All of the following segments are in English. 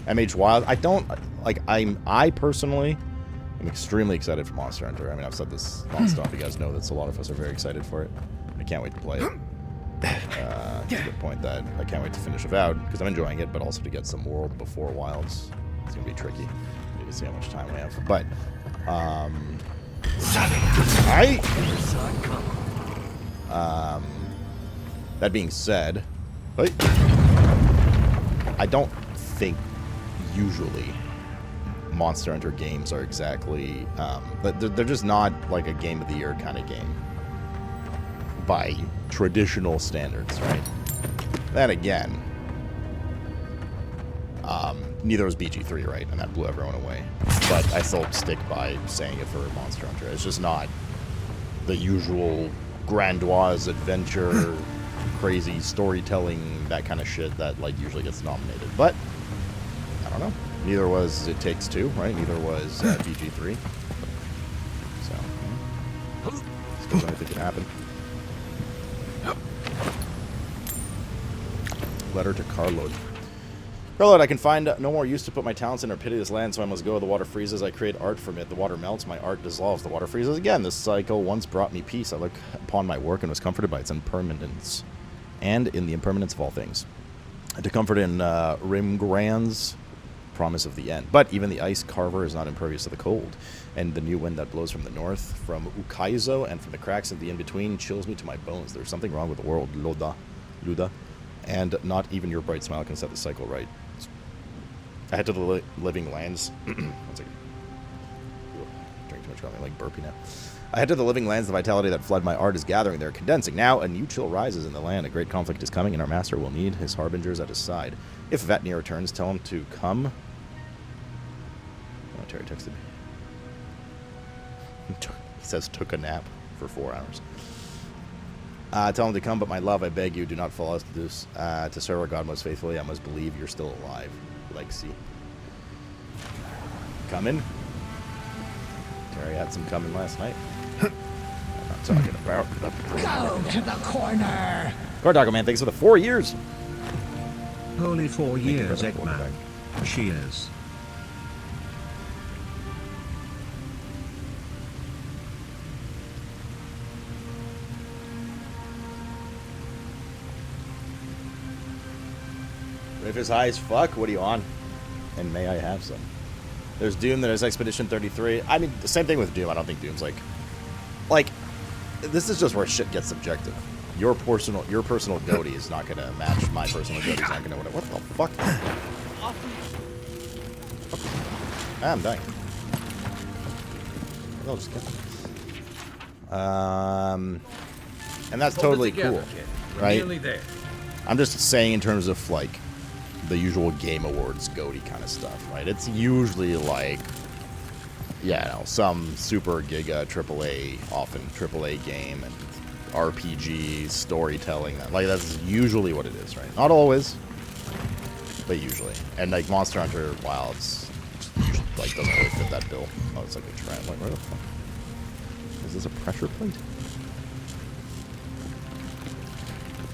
MH Wild. I don't like. I personally am extremely excited for Monster Hunter. I mean, I've said this nonstop. You guys know that a lot of us are very excited for it. I can't wait to play it. To the point that I can't wait to finish Avowed because I'm enjoying it, but also to get some World before Wilds. It's gonna be tricky. You can see how much time we have. But that being said, I don't think usually Monster Hunter games are exactly they're just not like a game of the year kind of game by traditional standards, right? Then again, neither was BG3, right? And that blew everyone away. But I still stick by saying it for Monster Hunter. It's just not the usual grandiose adventure, crazy storytelling, that kind of shit that like usually gets nominated. But I don't know. Neither was It Takes Two, right? Neither was BG3. So still anything can happen. Letter to Carload. Carload, I can find no more use to put my talents in or pity this land, so I must go. The water freezes. I create art from it. The water melts. My art dissolves. The water freezes again. This cycle once brought me peace. I look upon my work and was comforted by its impermanence, and in the impermanence of all things. To comfort in Rimgrand's promise of the end. But even the ice carver is not impervious to the cold, and the new wind that blows from the north, from Ukaizo, and from the cracks of the in-between chills me to my bones. There's something wrong with the world, Luda. And not even your bright smile can set the cycle right. I head to the living lands. One second. Drink too much coffee, I'm like burpy now. I head to the living lands. The vitality that flood my art is gathering there, condensing. Now a new chill rises in the land. A great conflict is coming, and our master will need his harbingers at his side. If Vatnir returns, tell him to come. Oh, Terry texted me. He says took a nap for 4 hours. Tell him to come, but my love, I beg you, do not follow us to this. To serve our God most faithfully, I must believe you're still alive. Legacy. Coming. Terry had some coming last night. I'm not talking about. Go to the corner. Cordago, man, thanks for the 4 years. Holy 4 years, Eggman. Cheers. If it's high as fuck, what are you on? And may I have some? There's Doom, there's Expedition 33. I mean, the same thing with Doom. I don't think Doom's like, this is just where shit gets subjective. Your personal goatee is not gonna match my personal goatee. It's not gonna what the fuck? I'm dying. I'll just get and that's totally cool, right? Nearly there. I'm just saying in terms of like the usual Game Awards goatee kind of stuff, right? It's usually like, yeah, some super giga AAA, often AAA game and RPG storytelling. Like that's usually what it is, right? Not always, but usually. And like Monster Hunter Wilds, like doesn't really fit that bill. Oh, it's like a trend. Like where the fuck is this? A pressure plate?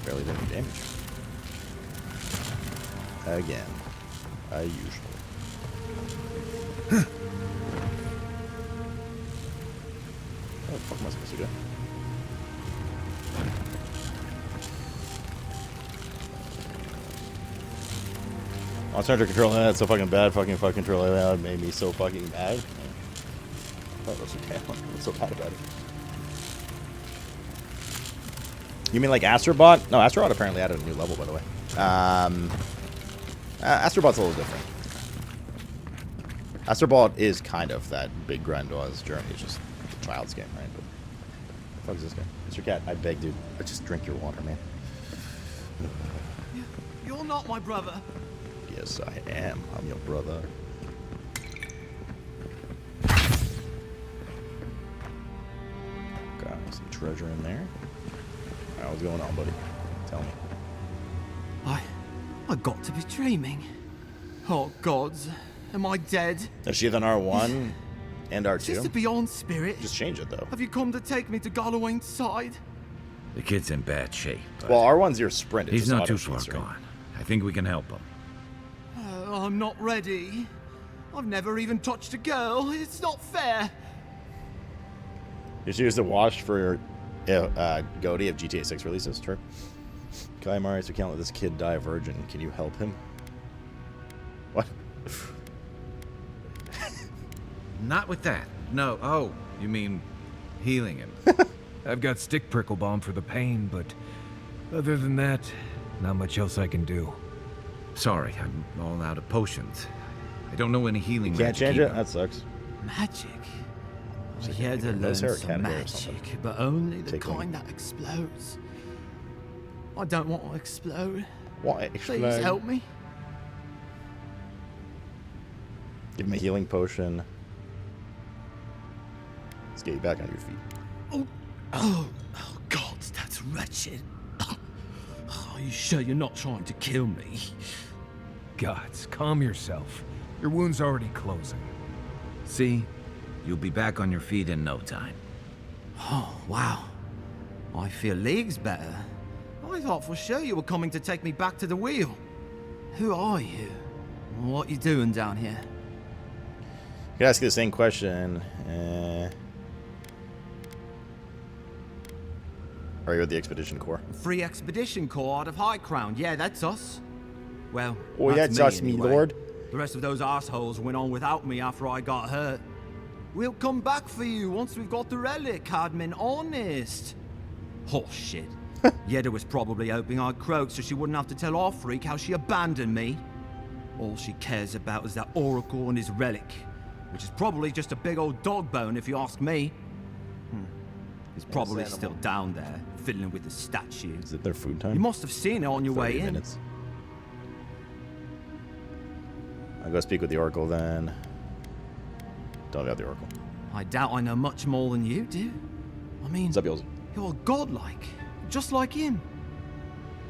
Barely did any damage. Again, usually. How the fuck am I supposed to go? Monster Hunter control, that's so fucking bad. Fucking control, that made me so fucking mad. Oh, that's okay. What's so bad about it? You mean like Astrobot? No, Astrobot apparently added a new level, by the way. Astrobot's a little different. Astrobot is kind of that big grandiose journey. It's just a child's game, right? But what the fuck is this guy? Mr. Cat, I beg, dude. Just drink your water, man. You're not my brother. Yes, I am. I'm your brother. Got some treasure in there. Alright, what's going on, buddy? Tell me. I got to be dreaming. Oh gods, am I dead? Is she then R1 and R2? Is this a beyond spirit? Just change it though. Have you come to take me to Garlowain's side? The kid's in bad shape. Well, R1's your sprint. It's He's just not auto too far shoots, right? gone. I think we can help him. I'm not ready. I've never even touched a girl. It's not fair. You should use the wash for your goatee of GTA 6 releases. True. Kai Marius, we can't let this kid die a virgin. Can you help him? What? Not with that. No. Oh, you mean healing him? I've got stick prickle balm for the pain, but other than that, not much else I can do. Sorry, I'm all out of potions. I don't know any healing Can't magic change it? either. That sucks. Magic? It's like I had to maybe learn nose hair or some cat hair or something. magic, but only the Take one. kind that explodes. I don't want to explode. What? Please help me. Give him a healing potion. Let's get you back on your feet. Oh, God, that's wretched. Are you sure you're not trying to kill me? Gods, calm yourself. Your wound's already closing. See? You'll be back on your feet in no time. Oh, wow. I feel leagues better. I thought for sure you were coming to take me back to the wheel. Who are you? What you doing down here? I could ask you the same question. Are you with the Expedition Corps? Free Expedition Corps out of High Crown. Yeah, that's us. Well, Oh, that's yeah, just me, anyway. Lord. The rest of those assholes went on without me after I got hurt. We'll come back for you once we've got the relic, Admin. Honest. Oh, shit. Yeda was probably hoping I'd croak so she wouldn't have to tell our freak how she abandoned me. All she cares about is that Oracle and his relic, which is probably just a big old dog bone if you ask me. He's probably still down there, fiddling with the statue. Is it their food time? You must have seen it on your 30 way in. minutes. I'll go speak with the Oracle then. Tell me about the Oracle. I doubt I know much more than you do. I mean, What's up, Yolzy? you're godlike, just like him.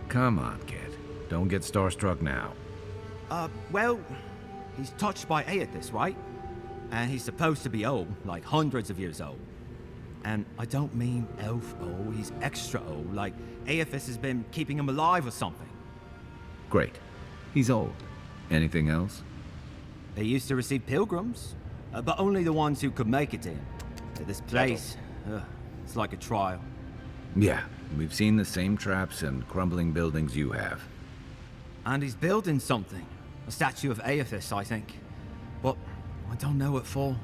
Come on, kid. Don't get starstruck now. Well, he's touched by Aethys, right? And he's supposed to be old, like hundreds of years old. And I don't mean elf old, he's extra old, like Aethys has been keeping him alive or something. Great. He's old. Anything else? They used to receive pilgrims, but only the ones who could make it in. This place, it's like a trial. Yeah, we've seen the same traps and crumbling buildings you have. And he's building something. A statue of Aethys, I think. But I don't know what for.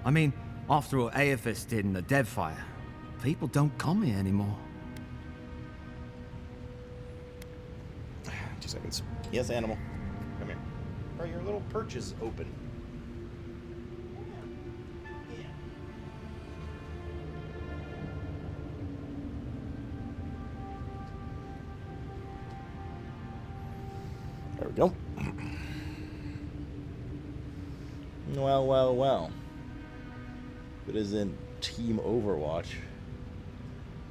I mean, after all Aethys did in the Deadfire, people don't come here anymore. 2 seconds. Yes, animal. Come here. Are your little perches open? There we go. Well, well, well. If it isn't Team Overwatch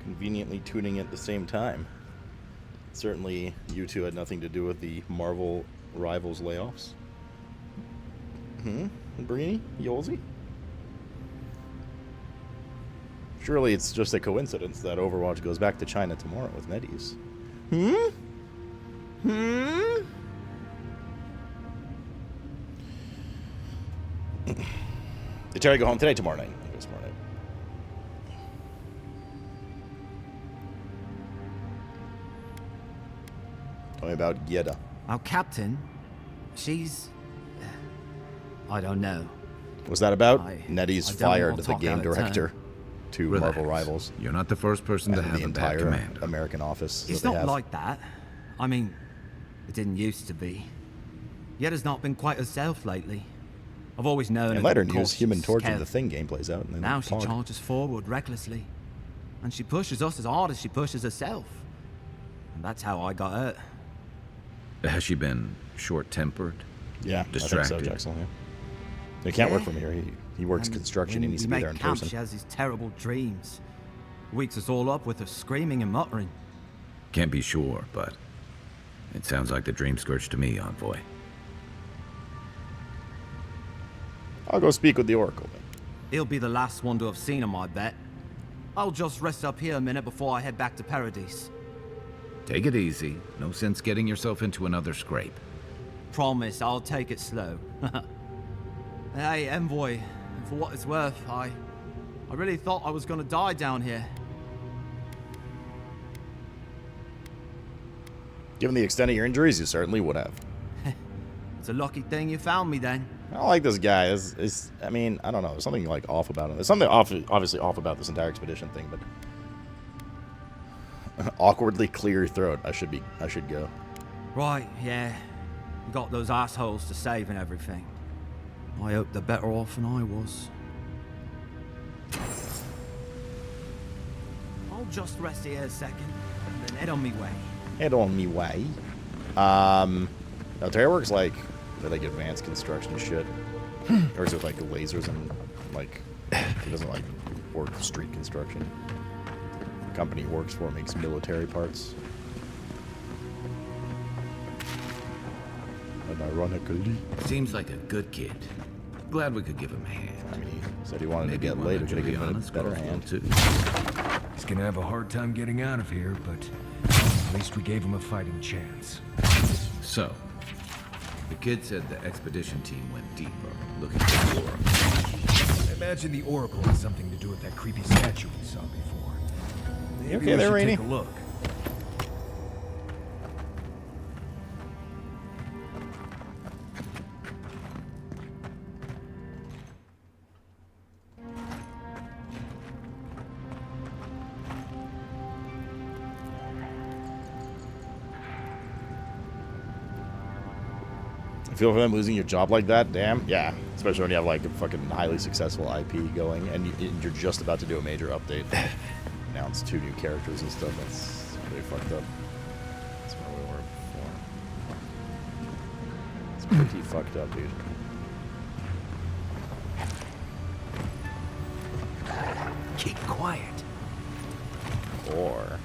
conveniently tuning at the same time. Certainly, you two had nothing to do with the Marvel Rivals layoffs. Brini? Yolzy? Surely it's just a coincidence that Overwatch goes back to China tomorrow with NetEase. Did Terry go home today? Tomorrow night. I guess tomorrow night. Tell me about Yeda. Our captain, she's... I don't know. What's that about? I NetEase don't fired wanna the talk game out of turn. director to Relax. Marvel Rivals. You're not the first person to And have the a bad entire command. American office. It's that they not have. like that. I mean, it didn't used to be. Yeda's not been quite herself lately. I've always known In her lighter to be news, Human cautious, Torch and the careful. Thing game plays out. And then Now she Pog. charges forward recklessly. And she pushes us as hard as she pushes herself. And that's how I got hurt. Has she been short-tempered? Yeah, I think so, distracted? Jackson. Yeah. He can't work Yeah. from here. He works And construction. when He needs we to be make there in camp, person. She has these terrible dreams. Wakes us all up with her screaming and muttering. Can't be sure, but it sounds like the dream scourge to me, Envoy. I'll go speak with the Oracle then. He'll be the last one to have seen him, I bet. I'll just rest up here a minute before I head back to Paradise. Take it easy. No sense getting yourself into another scrape. Promise, I'll take it slow. Hey, Envoy, for what it's worth, I really thought I was gonna die down here. Given the extent of your injuries, you certainly would have. It's a lucky thing you found me then. I don't like this guy. I mean, I don't know. There's something like off about him. There's something obviously off about this entire expedition thing, but awkwardly clear throat. I should go. Right, yeah. You got those assholes to save and everything. I hope they're better off than I was. I'll just rest here a second, and then head on me way. Head on me way. Now, Terrorworks like advanced construction shit, or is it like lasers and like it doesn't like work street construction? The company he works for makes military parts. And ironically, Seems like a good kid. Glad we could give him a hand. I mean, he said he wanted Maybe to get one laid. of We could have given him a Juliana's better girls will hand. too. He's gonna have a hard time getting out of here, but at least we gave him a fighting chance. So, the kid said the expedition team went deeper, looking for the Oracle. I imagine the Oracle has something to do with that creepy statue we saw before. Maybe okay we there, should Rainey? take a look. Feel for them losing your job like that? Damn. Yeah. Especially when you have like a fucking highly successful IP going and you're just about to do a major update. Announce 2 new characters and stuff. That's pretty fucked up. That's where we were before. It's pretty fucked up, dude. Keep quiet. Or...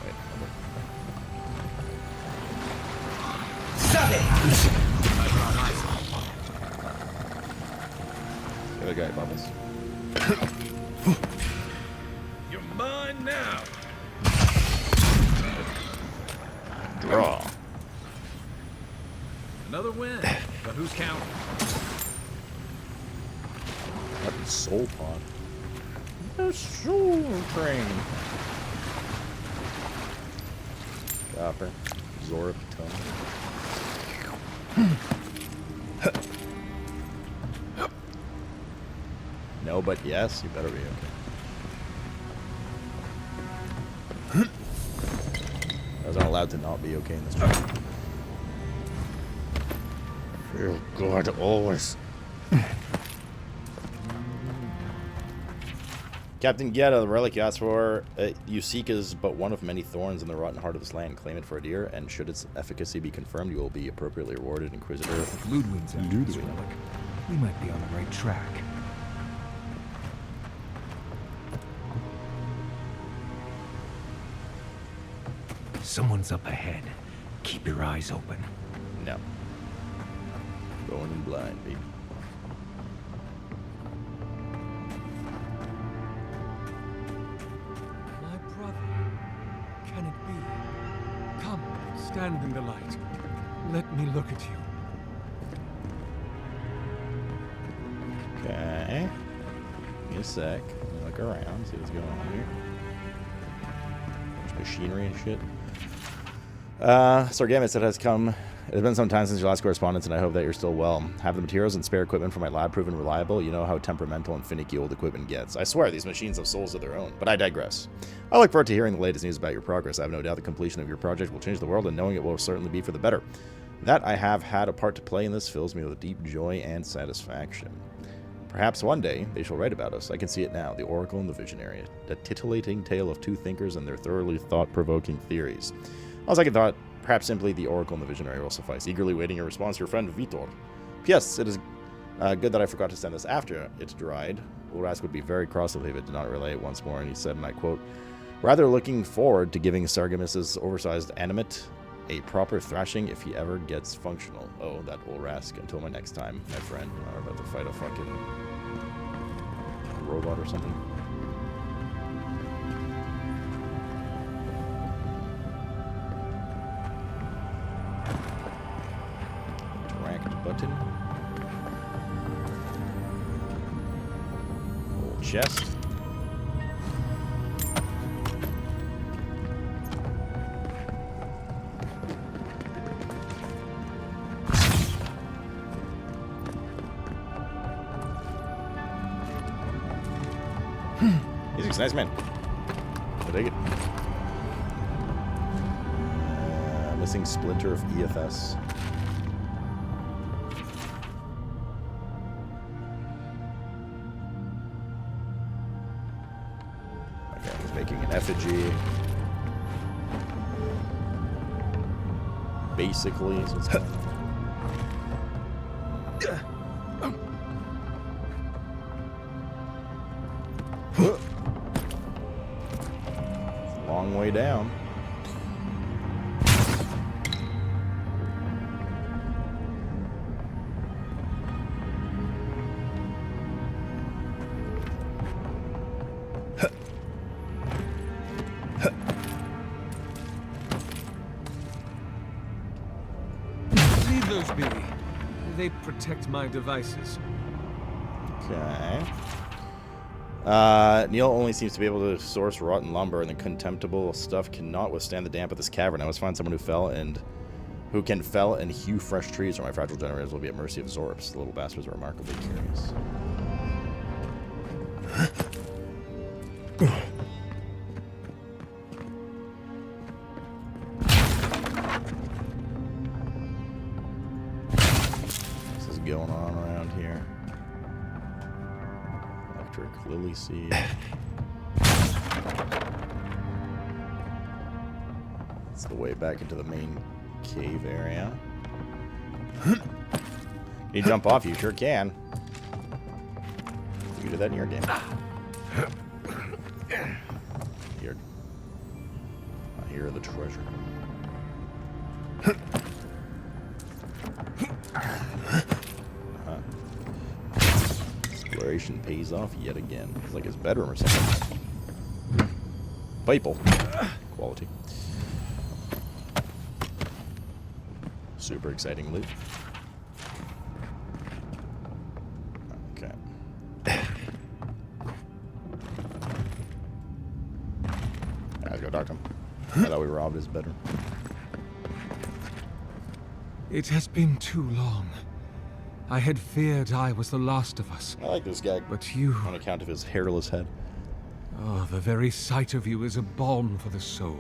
Wait. The other guy, Bubbles. You're mine now. Draw. Another win. But who's counting? Fucking soul pod. The soul train. Copper. Zora No, but yes, you better be okay. I was not allowed to not be okay in this trip. Oh God, always. Captain Geta, the relic you asked for, you seek is but one of many thorns in the rotten heart of this land. Claim it for a deer, and should its efficacy be confirmed, you will be appropriately rewarded, Inquisitor. Ludwig's after this Ludwig. relic. We might be on the right track. Someone's up ahead. Keep your eyes open. No. Going in blind, baby. My brother, can it be? Come, stand in the light. Let me look at you. Okay. Give me a sec. Let me look around, see what's going on here. There's machinery and shit. Sargamus, it has been some time since your last correspondence, and I hope that you're still well. Have the materials and spare equipment for my lab proven reliable? You know how temperamental and finicky old equipment gets. I swear, these machines have souls of their own, but I digress. I look forward to hearing the latest news about your progress. I have no doubt the completion of your project will change the world, and knowing it will certainly be for the better. That I have had a part to play in this fills me with deep joy and satisfaction. Perhaps one day they shall write about us. I can see it now, the Oracle and the Visionary, a titillating tale of 2 thinkers and their thoroughly thought-provoking theories. On second thought, perhaps simply the Oracle and the Visionary will suffice. Eagerly waiting a response to your friend Vitor. P.S. It is good that I forgot to send this after it dried. Urask would be very cross if it did not relay it once more, and he said, and I quote, "Rather looking forward to giving Sargamis's oversized animate a proper thrashing if he ever gets functional." Oh, that Urask. Until my next time, my friend. I'm about to fight a fucking robot or something. Mountain. Old chest. He's a nice man. I dig it. Missing splinter of EFS. Okay, he's making an effigy. Basically, is what's going on. Long way down. Leave those be. They protect my devices. Okay. Neil only seems to be able to source rotten lumber, and the contemptible stuff cannot withstand the damp of this cavern. I must find someone who can fell and hew fresh trees, or my fragile generators will be at mercy of Zorps. The little bastards are remarkably curious. This is going on around here. Electric lily seed. It's the way back into the main cave area. Can you jump off? You sure can. You can do that in your game. Here. Here are the treasure. Exploration pays off yet again. It's like his bedroom or something. Bible. Quality. Super exciting loot. Okay. Let's go talk to him. I thought we robbed his bedroom. It has been too long. I had feared I was the last of us. I like this guy But you... on account of his hairless head. Oh, the very sight of you is a balm for the soul.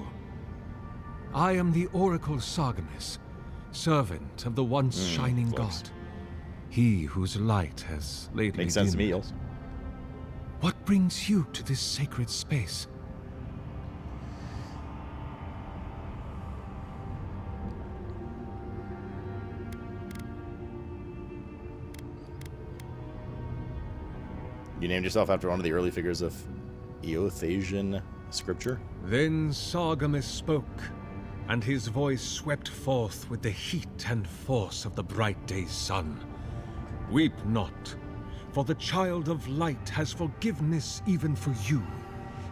I am the Oracle Sargemus, servant of the once shining close. god. He whose light has lately Makes sense to me, dimmed. Eels. What brings you to this sacred space? You named yourself after one of the early figures of Eothasian scripture? Then Sargemus spoke, and his voice swept forth with the heat and force of the bright day's sun. Weep not, for the child of light has forgiveness even for you,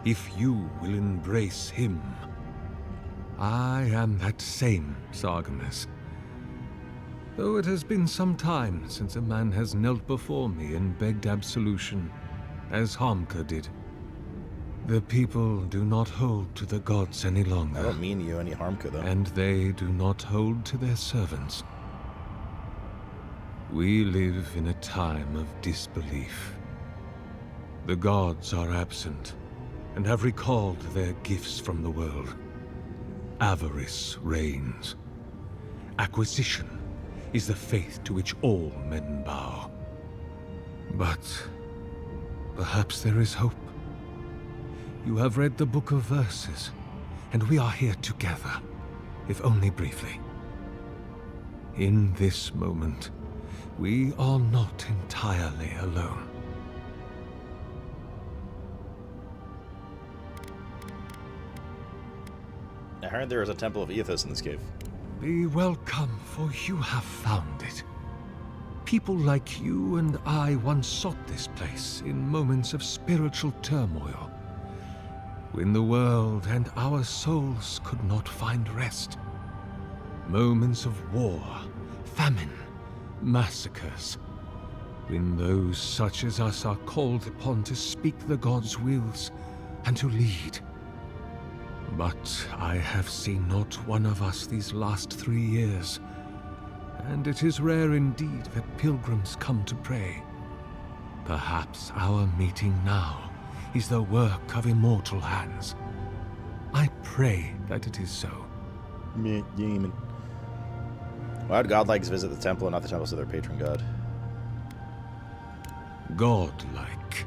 if you will embrace him. I am that same Sargemus. Though it has been some time since a man has knelt before me and begged absolution, as Hamka did. The people do not hold to the gods any I longer. don't mean you any harm, though. And they do not hold to their servants. We live in a time of disbelief. The gods are absent, and have recalled their gifts from the world. Avarice reigns. Acquisition is the faith to which all men bow. But perhaps there is hope. You have read the Book of Verses, and we are here together, if only briefly. In this moment, we are not entirely alone. I heard there is a temple of Eothas in this cave. Be welcome, for you have found it. People like you and I once sought this place in moments of spiritual turmoil, when the world and our souls could not find rest. Moments of war, famine, massacres, when those such as us are called upon to speak the gods' wills and to lead. But I have seen not one of us these last 3 years, and it is rare indeed that pilgrims come to pray. Perhaps our meeting now is the work of immortal hands. I pray that it is so. Demon. Why would godlikes visit the temple and not the temples of their patron god? Godlike.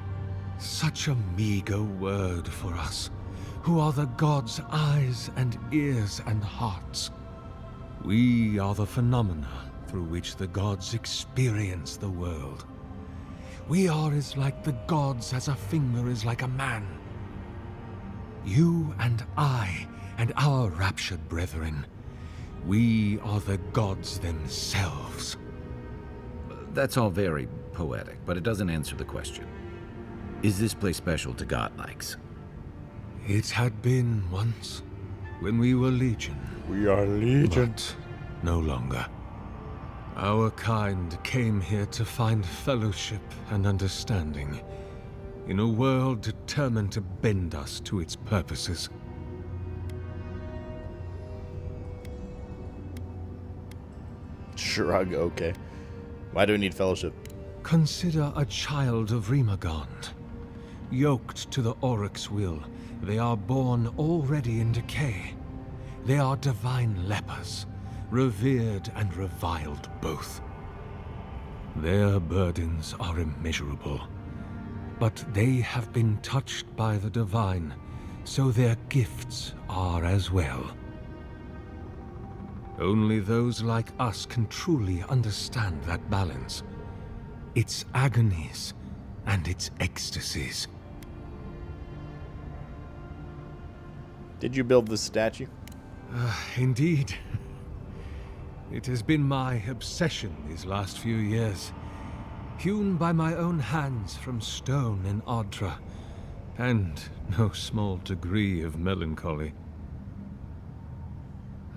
Such a meager word for us, who are the gods' eyes and ears and hearts. We are the phenomena through which the gods experience the world. We are as like the gods as a finger is like a man. You and I and our raptured brethren, we are the gods themselves. That's all very poetic, but it doesn't answer the question. Is this place special to godlikes? It had been once, when we were legion. We are legion. But no longer. Our kind came here to find fellowship and understanding, in a world determined to bend us to its purposes. Shrug, okay. Why do we need fellowship? Consider a child of Rimagond. Yoked to the Oryx's will, they are born already in decay. They are divine lepers, revered and reviled both. Their burdens are immeasurable, but they have been touched by the divine, so their gifts are as well. Only those like us can truly understand that balance, its agonies and its ecstasies. Did you build this statue? Indeed. It has been my obsession these last few years. Hewn by my own hands from stone in Ardra, and no small degree of melancholy.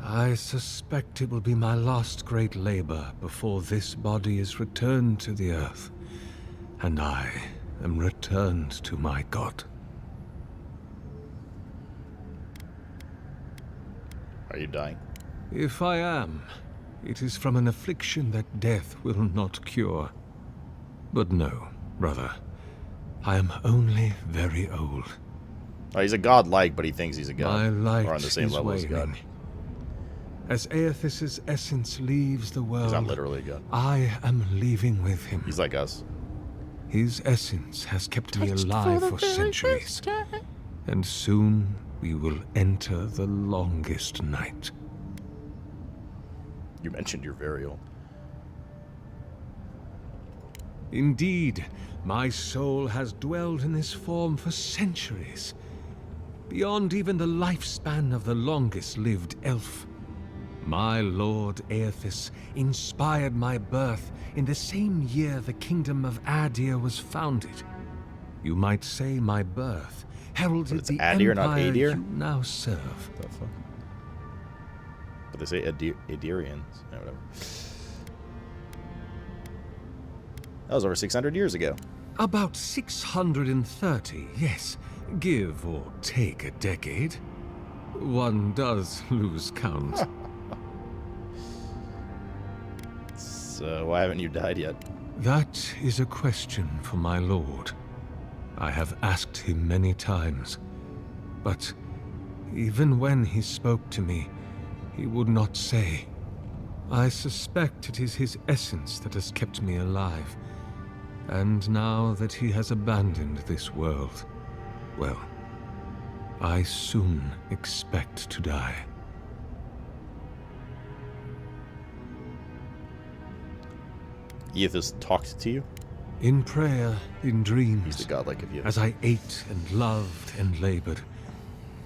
I suspect it will be my last great labor before this body is returned to the earth, and I am returned to my God. Are you dying? If I am, it is from an affliction that death will not cure. But no, brother. I am only very old. Oh, he's a god-like, but he thinks he's a god. My light or on the same is level as God. waning. As Aethis's essence leaves the world, He's not literally a god. I am leaving with him. He's like us. His essence has kept me alive for centuries. And soon we will enter the longest night. You mentioned you're very old. Indeed, my soul has dwelled in this form for centuries, beyond even the lifespan of the longest-lived elf. My lord Aethys inspired my birth in the same year the kingdom of Adir was founded. You might say my birth heralded the Adir, not empire Adir? you now serve. The fuck? But they say Adirians. No, whatever. That was over 600 years ago. About 630, yes. Give or take a decade. One does lose count. So why haven't you died yet? That is a question for my lord. I have asked him many times, but even when he spoke to me, he would not say. I suspect it is his essence that has kept me alive, and now that he has abandoned this world, well, I soon expect to die. Aethys talked to you? In prayer, in dreams, He's the godlike of Aethys. as I ate and loved and labored,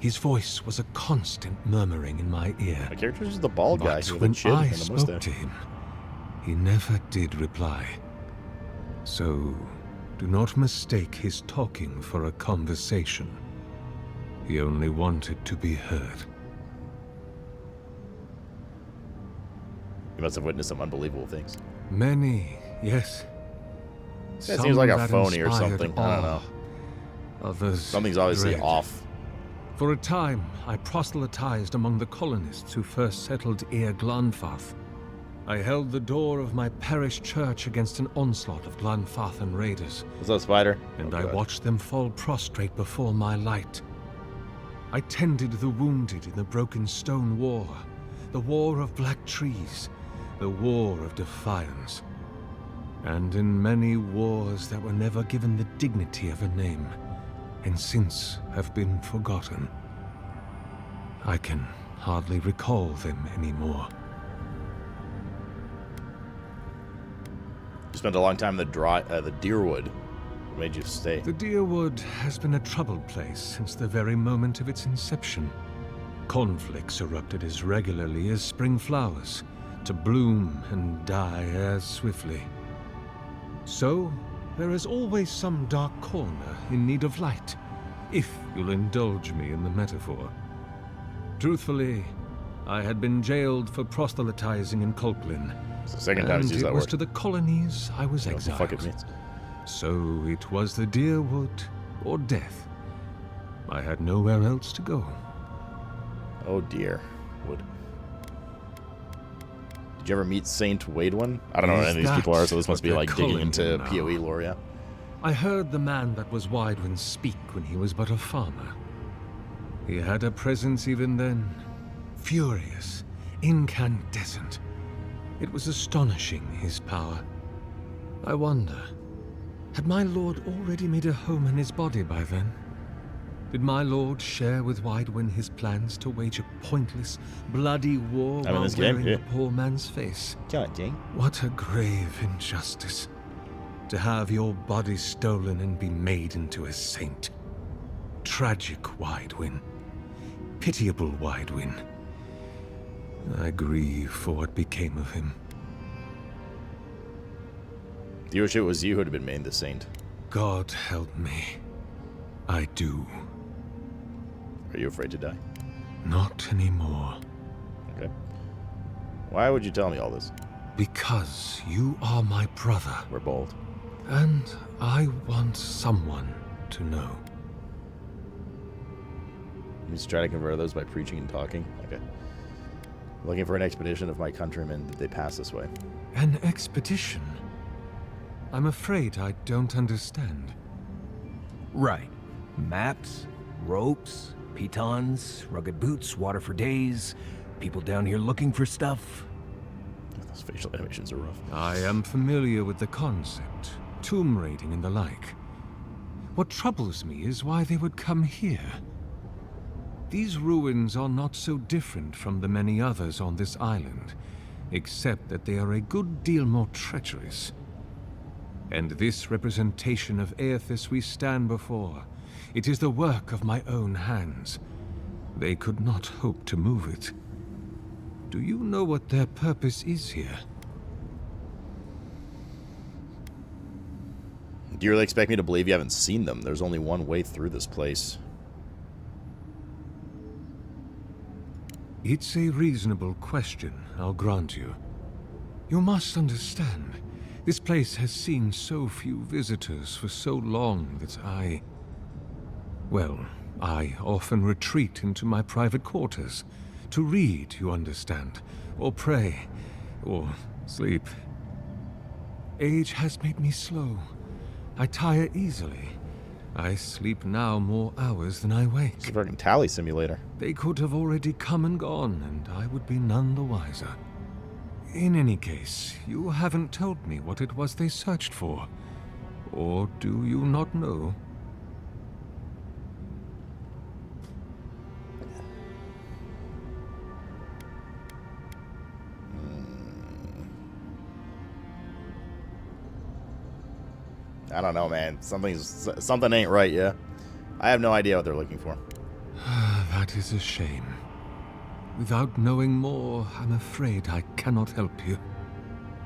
his voice was a constant murmuring in my ear. My character is the bald guy But with when a chin I and a spoke mustache. to him, he never did reply. So, do not mistake his talking for a conversation. He only wanted to be heard. You must have witnessed some unbelievable things. Many, yes. That seems like a that phony or inspired something. I don't know. Others Something's obviously dread. off. For a time, I proselytized among the colonists who first settled Eir Glanfath. I held the door of my parish church against an onslaught of Glanfathan raiders, What's up, Spider? and Oh, I God. watched them fall prostrate before my light. I tended the wounded in the Broken Stone War, the War of Black Trees, the War of Defiance, and in many wars that were never given the dignity of a name, and since have been forgotten. I can hardly recall them anymore. You spent a long time in the Deerwood. What made you stay? The Deerwood has been a troubled place since the very moment of its inception. Conflicts erupted as regularly as spring flowers, to bloom and die as swiftly. So, there is always some dark corner in need of light, if you'll indulge me in the metaphor. Truthfully, I had been jailed for proselytizing in Culplin, It's the second time he's and used it that was word. to the colonies I was I don't know what the exiled. fuck it means. So it was the Deerwood or death. I had nowhere else to go. Oh dear. Wood. Did you ever meet Saint Waidwin? I don't know what any of these people are, so this must be what like they're digging calling into him now? PoE lore, yeah? I heard the man that was Widewin speak when he was but a farmer. He had a presence even then, furious, incandescent. It was astonishing, his power. I wonder, had my lord already made a home in his body by then? Did my lord share with Widewin his plans to wage a pointless, bloody war I'm in while this game, wearing yeah. the poor man's face? God dang. What a grave injustice. To have your body stolen and be made into a saint. Tragic Widewin. Pitiable Widewin. I grieve for what became of him. Do you wish it was you who had been made the saint? God help me. I do. Are you afraid to die? Not anymore. Okay. Why would you tell me all this? Because you are my brother. We're bold. And I want someone to know. You just try to convert others by preaching and talking? Okay. Looking for an expedition of my countrymen. Did they pass this way? An expedition? I'm afraid I don't understand. Right. Maps, ropes, pitons, rugged boots, water for days, people down here looking for stuff. Those facial animations are rough. I am familiar with the concept, tomb raiding and the like. What troubles me is why they would come here. These ruins are not so different from the many others on this island, except that they are a good deal more treacherous. And this representation of Aethys we stand before, it is the work of my own hands. They could not hope to move it. Do you know what their purpose is here? Do you really expect me to believe you haven't seen them? There's only one way through this place. It's a reasonable question, I'll grant you. You must understand, this place has seen so few visitors for so long that I often retreat into my private quarters. To read, you understand, or pray, or sleep. Age has made me slow. I tire easily. I sleep now more hours than I wake. It's a fucking tally simulator. They could have already come and gone, and I would be none the wiser. In any case, you haven't told me what it was they searched for. Or do you not know? I don't know, man. Something ain't right, yeah? I have no idea what they're looking for. That is a shame. Without knowing more, I'm afraid I cannot help you.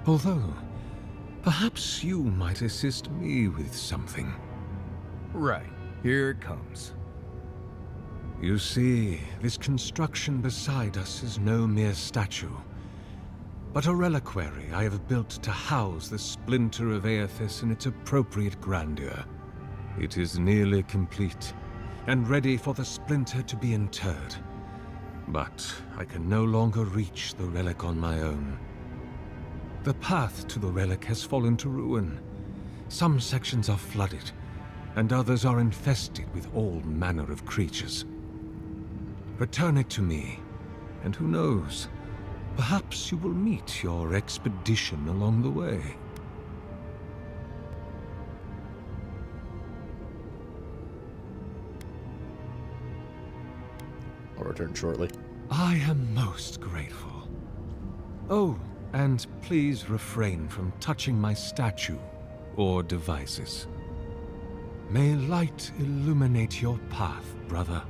Although, perhaps you might assist me with something. Right. Here it comes. You see, this construction beside us is no mere statue. but a reliquary I have built to house the splinter of Aethys in its appropriate grandeur. It is nearly complete, and ready for the splinter to be interred. But I can no longer reach the relic on my own. The path to the relic has fallen to ruin. Some sections are flooded, and others are infested with all manner of creatures. Return it to me, and who knows, perhaps you will meet your expedition along the way. I'll return shortly. I am most grateful. Oh, and please refrain from touching my statue or devices. May light illuminate your path, brother.